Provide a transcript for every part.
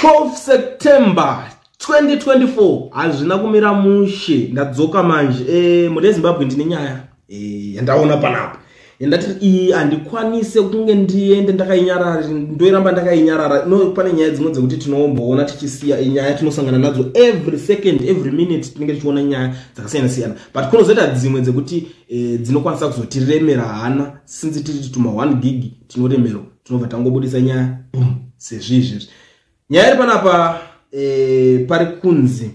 12 September 2024 hazvina kumira mushe ndadzoka manje mune Zimbabwe ndine nyaya yandaona panapa ndati handikwanise kunge ndiende ndakainyarara ndoiramba ndakainyarara no pane nyaya dzimwe dzekuti tinoomboona tichisiya nyaya tinosangana nadzo every second every minute tinenge tichiona nyaya dzakasiyana siyana but kunozoita dzimwe dzekuti dzinokwanisa kuzotiremera hana since tiri tuma 1 gig tinoremero tinobva tangobudisa nyaya boom sezvizvi nyaya iri panapa pari kunzi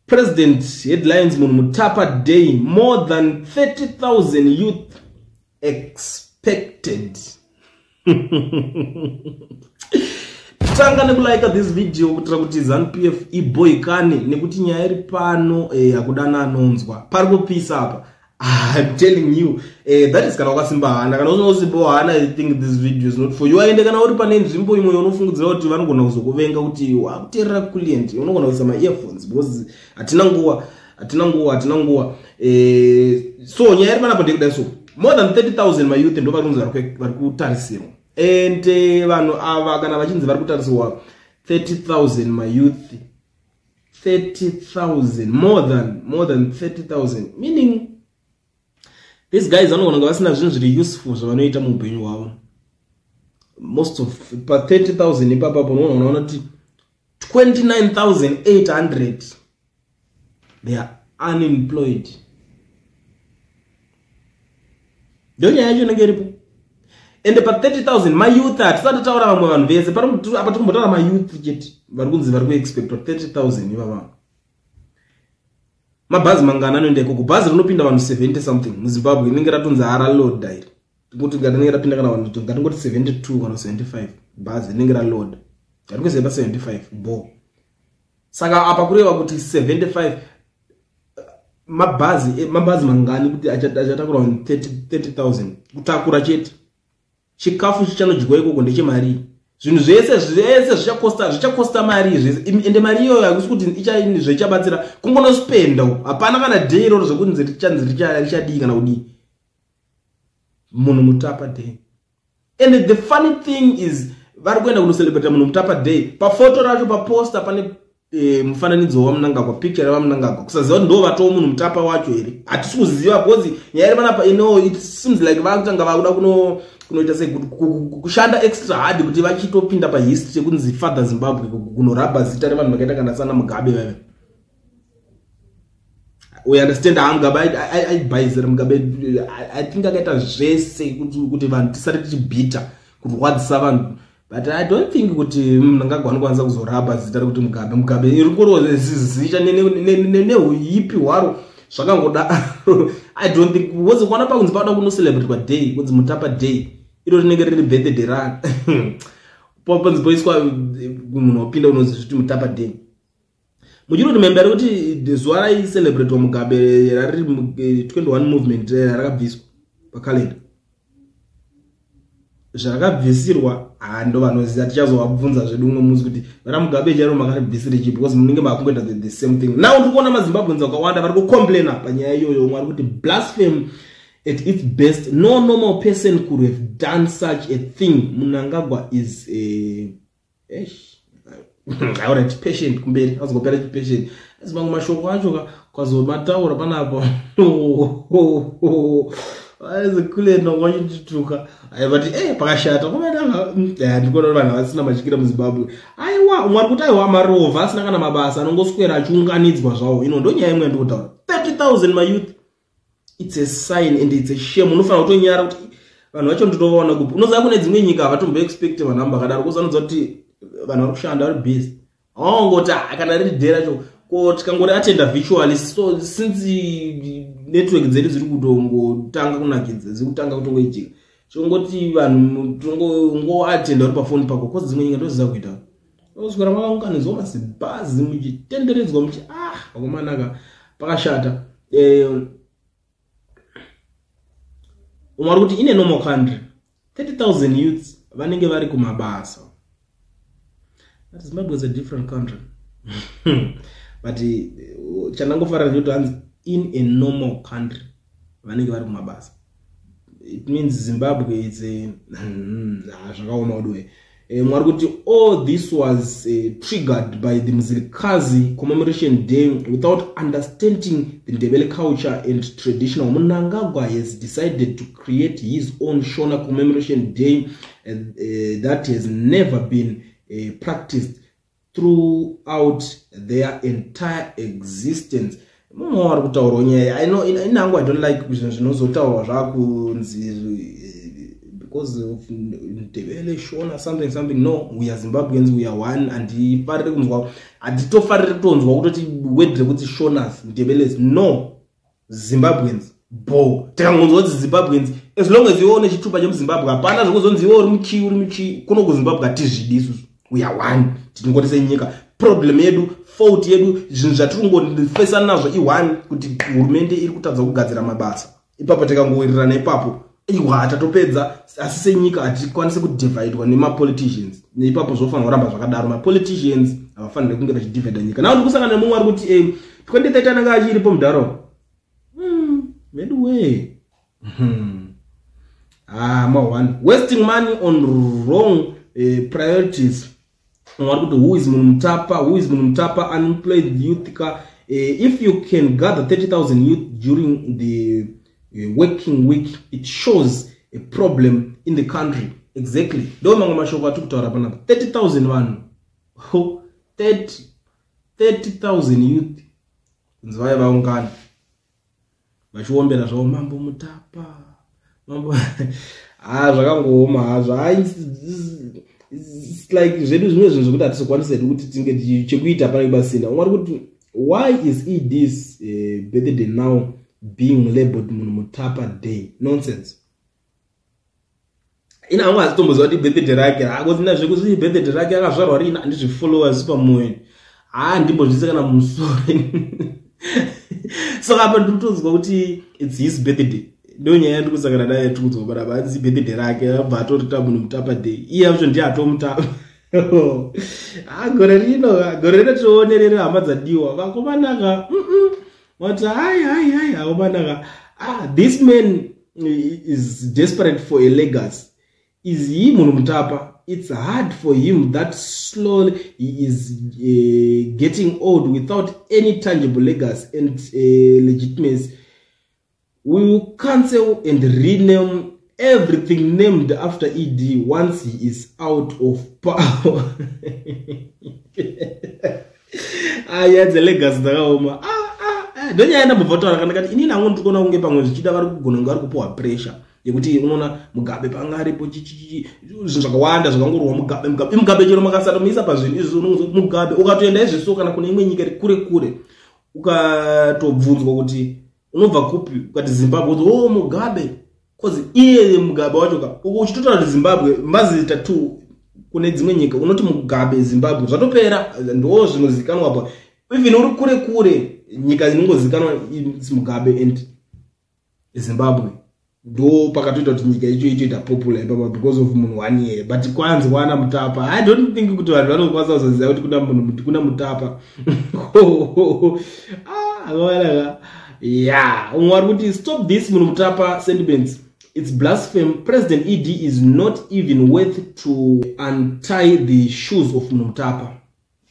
President headlines munhu Mutapa Day, more than 30,000 youth expected. Tanga nekulike this video kutira kuti ZANU-PF iboyikane nekuti nyaya iri pano hakudana anonzwa pari kupisa apa. I'm telling you, that is kana wakasimba hana kana unozibo hana. I think this video is not for you. Aende kana uri pane nzvimbo imwe unofungidzira kuti vanogona kuzokuvenga kuti wakuteerera client unogona kuisa ma earphones because atina nguwa. So nyaya iri panapa ndekuda so more than 30,000 my youth ndo varunzi vari kutarisirwa and vanhu ava kana vachinzi vari kutarisirwa 30,000 my youth 30,000 more than 30,000 meaning these guys vanogona kunge vasina zvinhu zviri useful zvavanoita muupenyu hwavo. Most of pa 30,000 ipapapo unoona kuti 29,800 they are unemployed. Ndio nyaya yacho inenge iripo. And pa 30,000 my youth hatisati taura vamwe vanhu vese apa tikumbotaura my youth chete vari kunzi vari kuexpect 30,000 ivava. Mabhazi mangana anoenda ikoko. Bhazi rinopinda vanhu 70 something muZimbabwe inenge ratunza ara load direct. Kuti ngatinenge rapinda kana vanhu ngatingoti 72 kana 75 bhazi rinenge ra load. Ngatingozeba 75 bo. Saka apa kureva kuti 75 mabhazi mangani kuti achatakura 30,000 kutakura chete. Chikafu chichanodyiwa ikoko ndechemari. Zvinhu zvese zvichakosta mari zvese ende mari iyoyo hakusi kuti zvichabatsira kungonospenda hapana kana day roro zvokunzi richadii kana kudii. Munhu Mutapa Day. And the funny thing is vari kuenda kunocelebrate munhu Mutapa Day pafoto racho paposta pane mufananidzo waMnangagwa picture yaMnangagwa kusaziva kuti ndo vatoo munhu Mutapa wacho here hatisi kuziva because nyaya iri panapa it seems like vakutanga vakuda kunoita sei kushanda extra hard kuti vachitopinda pahistory yekunzi Father Zimbabwe kunoraba zita revanhu vakaita kana sana Mugabe veve. We understand Mugabe aibhaizira Mugabe I think akaita zvese kuti vanhu tisati tichibhita kurwadzisa vanhu but I don't think kuti Mnangagwa anokwanisa kuzoraba zita rekuti Mugabe iri ngoro zizisha neuyipi hwaro zvakangoda. I don't think wozi kwana pakunzi pauda kuno-celebrate kwa day kunzi Mutapa Day iro rinenge riri birthday rana popanzi poiswa munhu wapinda unonzi kuti Mutapa Day. Muchiri remember kuti zuva raicelebrate wa Mugabe rari 21 movement rakabviswa pakalenda zvarakabvisirwa ndo vanoziva tichazovabvunza zvedu umwe musi kuti vana Mugabe charo makaribvisire chipi because munenge makungoita the same thing. Now ndiri kuona maZimbabweans vakawanda vari kucomplaina panyaya iyoyo umwe ari kuti blasphemy at its best. No normal person could have done such a thing. Mnangagwa is alright patient kumberi azongopera patient azimanga mashoko acho kwazomataura panapo azikule nongonyituka but pakashata kumadanga ndikona vanhu vasina machikira muZimbabwe aiwa umwe ari kuti aiwa marova asina kana mabasa anongoswera achiunganidzwa zvawo ino ndo nyaya imwe ndikutaura 30,000 my youth. It's a sign and it's a shame. Unofanira kutonyara kuti vanhu vacho nditovaona kupi unoziva kune dzimwe nyika havatombo expect vanhu amba kadaro kusanodza kuti vanhu vari kushanda vari busy ngoti kana riri day racho ko tikangori atenda virtually so since network dzedu dziri kutongotanga kunakidza dziri kutanga kutongoitika chongoti vanhu tongoatenda uri pafoni pako kozi dzimwe nyika ndoziza kuita oswera makaunganidzwa mazibhazi muchitenderedzwa muchi vakomanaka pakashata. Umari kuti in a normal country 30,000 youths vanenge vari kumabasa. That Zimbabwe is a different country. But chanangofarira kuti hanzi in a normal country vanenge vari kumabasa. It means Zimbabwe is a zvakaoma udwe all this was triggered by the Mzilikazi commemoration day without understanding the Ndebele culture and traditional. Mnangagwa has decided to create his own Shona commemoration day that has never been practiced throughout their entire existence. I know in Ango I don't like because of Ndebele Shona something. No, we are Zimbabweans, we are one, and he Shonas Ndebeles. No, Zimbabweans. Bo, Zimbabweans. As long as you own a chitupa jam Zimbabwe, Pana goes on the old Michi, Kono Zimbabwe, we are one. Tingo say Nika. Problem yedu, fault yedu, Jinjatungo, the face and now, one could remain the Irkutas of Gazamabasa. Ipapa Tegango run a papo. Iwata topedza asise nyika atikwanise kudivide kwa nema politicians ne ipapo zofana kuramba zvakadaro ma politicians avafanira kunge vachidivide nyika nawo ndikusangana nemumwe ari kuti 2030 anga achiripo mudharo medway ma one wasting money on wrong priorities ngari kuti who is Mutapa unemployed youth if you can gather 30,000 youth during the working week, it shows a problem in the country. Exactly. Don't mango mashoko atukutaura panapa 30,000 vanhu. 30,000 youth. Nzvaya vaungana. Vachiombera zvavo mambo Mutapa. Mambo zvakangoma hazvo. It's like zvedu zvimwe zvinhu zvokuti hatisokwanisa kuti tinge chekuita pane basina. Ungari kuti why is it this birthday now being labeled Mutapa Day? Nonsense. Ina anga azitomboziva kuti birthday rake akozina zvekuti birthday rake akazvarwa ri andizvi followers pamoyo ndimbozvise kana musoro. So apa ndotozwa kuti it's his birthday. Ndonyaya ndikusangana naye tikuzwa bara badzi birthday rake abva atorita Mutapa Day. Iye azvo ndiye atomutapa. Gore rino toonerere hama dzadiwa vakomanaka. What this man is desperate for a legacy. Is he Mutapa? It's hard for him that slowly he is getting old without any tangible legacy and legitimacy. We will cancel and rename everything named after ED once he is out of power. The legacy don't you end up voting? In I want to go on get on with Chida pressure. You would unaona Mugabe pangari po zvakawanda zvakangorwa Mugabe chero makasatomisa pazvinhu izvo Mugabe ukatoenda zvesoka na kune imwe nyika kure ukatobvunzwa kuti unobva kupi ukati Zimbabwe Mugabe cause iye Mugabe wacho uchitotaura Zimbabwe mazita tu kune dzimwe nyika unoti Mugabe Zimbabwe zvatopera ndo zvinozikanwa apa even uri kure nyika zinongozikanwa Mugabe and Zimbabwe do pakatoita kuti nyika icho ita popular because of munhu one year but kwanzi wana Mutapa. I don't think kuti vanhu vanokwanisa kuzoziva kuti kuna Mutapa. Ungari kuti stop this munhu Mutapa sentiments. It's blasphemy. President ED is not even worth to untie the shoes of munhu Mutapa.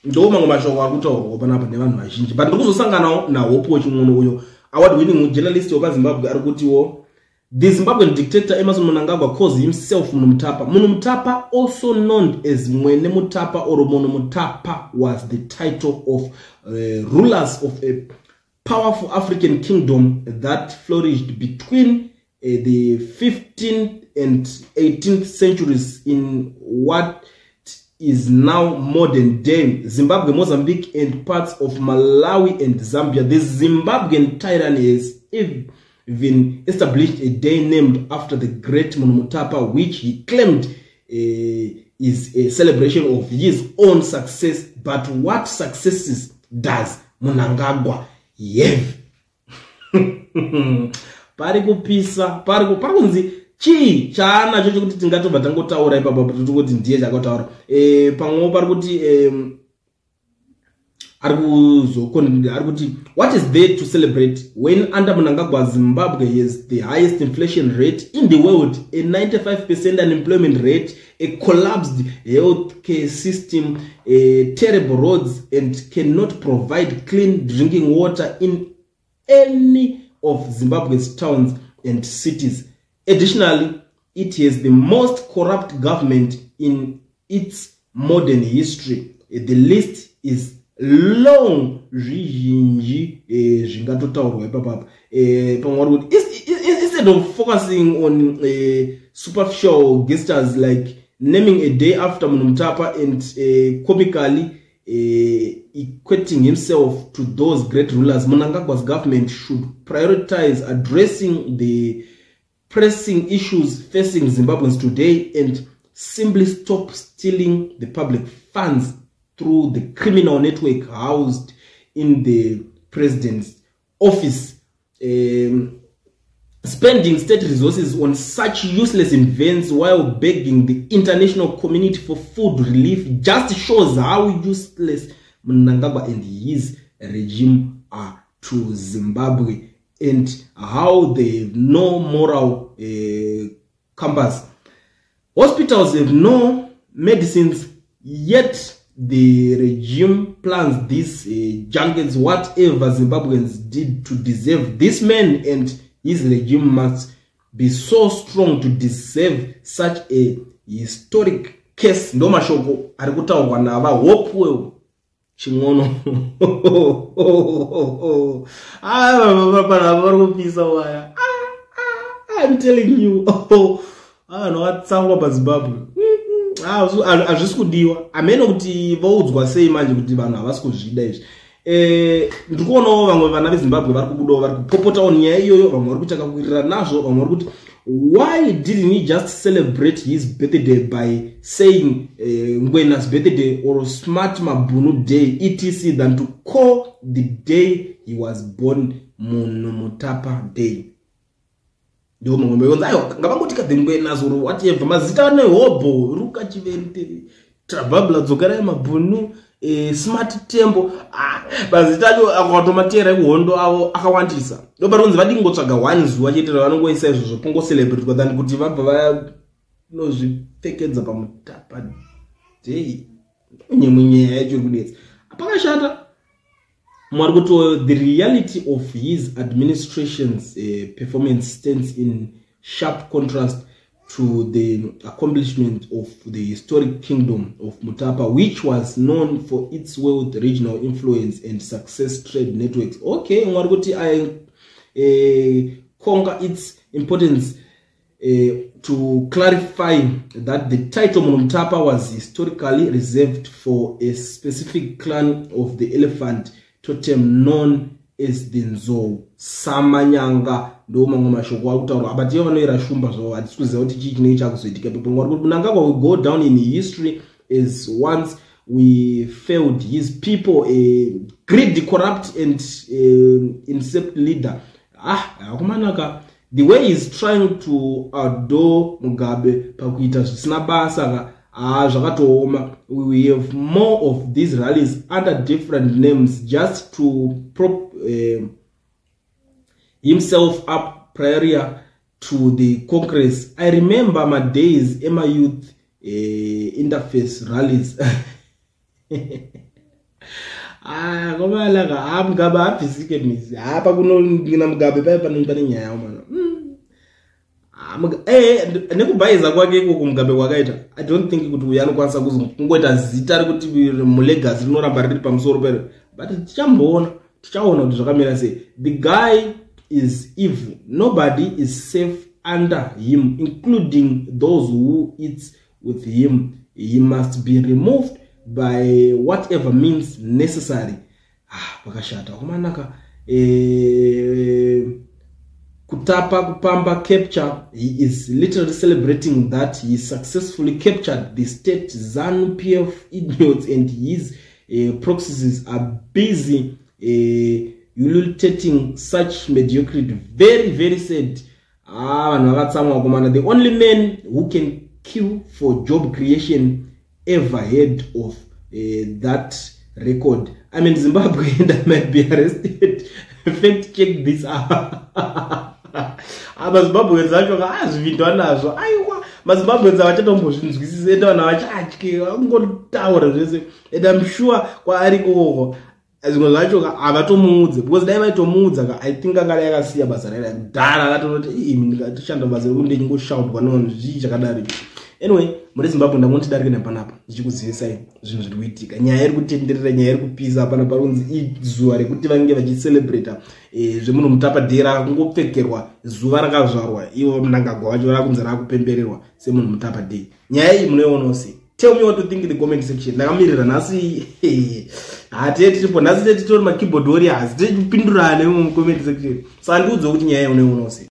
Ndo mango mashoko akutaurwa panapa nevanhu vazhinji but ndikuzosangana naHope Chimwono uyo award winning journalist wa Zimbabwe ari kutiwo the Zimbabwean dictator Emmerson Mnangagwa calls himself Munhu Mutapa. Munhu Mutapa, also known as Mwene Mutapa or Munhu Mutapa, was the title of rulers of a powerful African kingdom that flourished between the 15th and 18th centuries in what is now modern day Zimbabwe, Mozambique, and parts of Malawi and Zambia. The Zimbabwean tyranny has even established a day named after the great Munhu Mutapa, which he claimed is a celebration of his own success. But what successes does Mnangagwa have? Pari kupisa, pari kunzi chi chana chocho kuti tingatobva tangotaura ipapo kuti ndiye chakataura pamwe pari kuti what is there to celebrate when under Mnangagwa Zimbabwe has the highest inflation rate in the world, a 95% unemployment rate, a collapsed healthcare system, terrible roads, and cannot provide clean drinking water in any of Zimbabwe's towns and cities. Additionally, it has the most corrupt government in its modern history. The list is long. Instead of focusing on superficial gestures like naming a day after Mutapa and comically equating himself to those great rulers, Mnangagwa's government should prioritize addressing the pressing issues facing Zimbabweans today and simply stop stealing the public funds through the criminal network housed in the president's office. Spending state resources on such useless events while begging the international community for food relief just shows how useless Mnangagwa and his regime are to Zimbabwe and how they have no moral compass. Hospitals have no medicines, yet the regime plans these junkets. Whatever Zimbabweans did to deserve this man and his regime must be so strong to deserve such a historic case. Ndo mashoko arikutaurwa nava hope chingono. I'm telling you. No watsangwa paZimbabwe. Azvisi kudiwa. Ameno kuti vaudzwa sei manje kuti vanhu havasi kuzvida izvi. Ndikuonawo vamwe vana veZimbabwe vari kubudawo vari kupopotawo nyaya iyoyo, vamwe vari kutsvaka kuwirirana nazvo, vamwe vari kuti why didn't he just celebrate his birthday by saying Ngwena's birthday or Smart Mabunu Day etc than to call the day he was born Mutapa Day. Ndio mamwe yonza ayo ngavangotika Ngwena's or whatever mazita ane hobo ruka chivente trababla dzokera Mabunu Smart Tembo bazitacho akatomatera ekuhondo avo akawandisa. Ndobaronzi vadingotsvaga one zuva chete ravanongoisa izvozvo kungo celebrate kwatani kuti vabva vanozvipfekedza paMutapa Day. Munyemunyeya yacho iri kudetsa pakashata. Mwari kuti the reality of his administration's performance stands in sharp contrast to the accomplishment of the historic kingdom of Mutapa, which was known for its wealth, regional influence, and success trade networks. Okay, I conquer its importance to clarify that the title Mutapa was historically reserved for a specific clan of the elephant totem known as the Nzou Samanyanga. Ndo mamwe mashoko akutaura abati vanoira shumba zvo hatikuziva kuti chii chinenge chakuzoitika pepo. Mnangagwa will go down in history as once we failed his people, a greedy, corrupt and incept leader. Akumanaka the way he's trying to adore Mugabe pakuita zvisina basa zvakatooma. We have more of these rallies under different names just to prop himself up prior to the Congress. I remember my days in my youth interface rallies. Komalaka Mugabe aphisike mizi apa kunongina Mugabe paya pane nyaya mana. Nekubhaiza kwake iko Mugabe kwakaita, I don't think kuti uya anokwanisa kungoita zita rekuti mulegacy rinoramba riri pamusoro pere, but tichaona kuti zvakamira sei. The guy is evil. Nobody is safe under him, including those who eat with him. He must be removed by whatever means necessary. Pakashata kumanaka Kutapa Kupamba capture. He is literally celebrating that he successfully captured the state. ZANU-PF idiots and his proxies are busy ululating such mediocrity. Very, very sad. The only man who can kill for job creation ever heard of that record. I mean, Zimbabwe and I might be arrested. Fact check this out. Zimbabwe zacho azvindwa nazvo. Aiwa mazimbabwe avachatombozvinzwisisa ende vanhu avachatye vangotaura zvese and I'm sure kwaari koko zvimwe zvacho havatomuudze because dai vaitomuudza I think anga yakasiya basa raira kudhara akatonoti imi ndikatoshanda basa rekuti ndingoshautwa nevanhu zvii chakadari. Anyway, muri Zimbabwe ndakungotidarike nepanapa ndichikuzivisai zvinhu zviri kuitika, nyaya iri kutenderera, nyaya iri kupisa panapa kunzi izuva rekuti vange vachicelebrata zvemunhu mutapadhera kungopfekerwa zuva rakazvarwa ivo mnangagwa vacho rakunzi rakupembererwa semunhu mutapadhei. Nyaya iyi munoiona sei? Tell me what you think in the comment section. Ndakamirira nhasi hatete tipo nhasi tete tori ma keyboard warriors tete kupindurana mu comment section. Sandiudze kuti nyaya unoiona sei.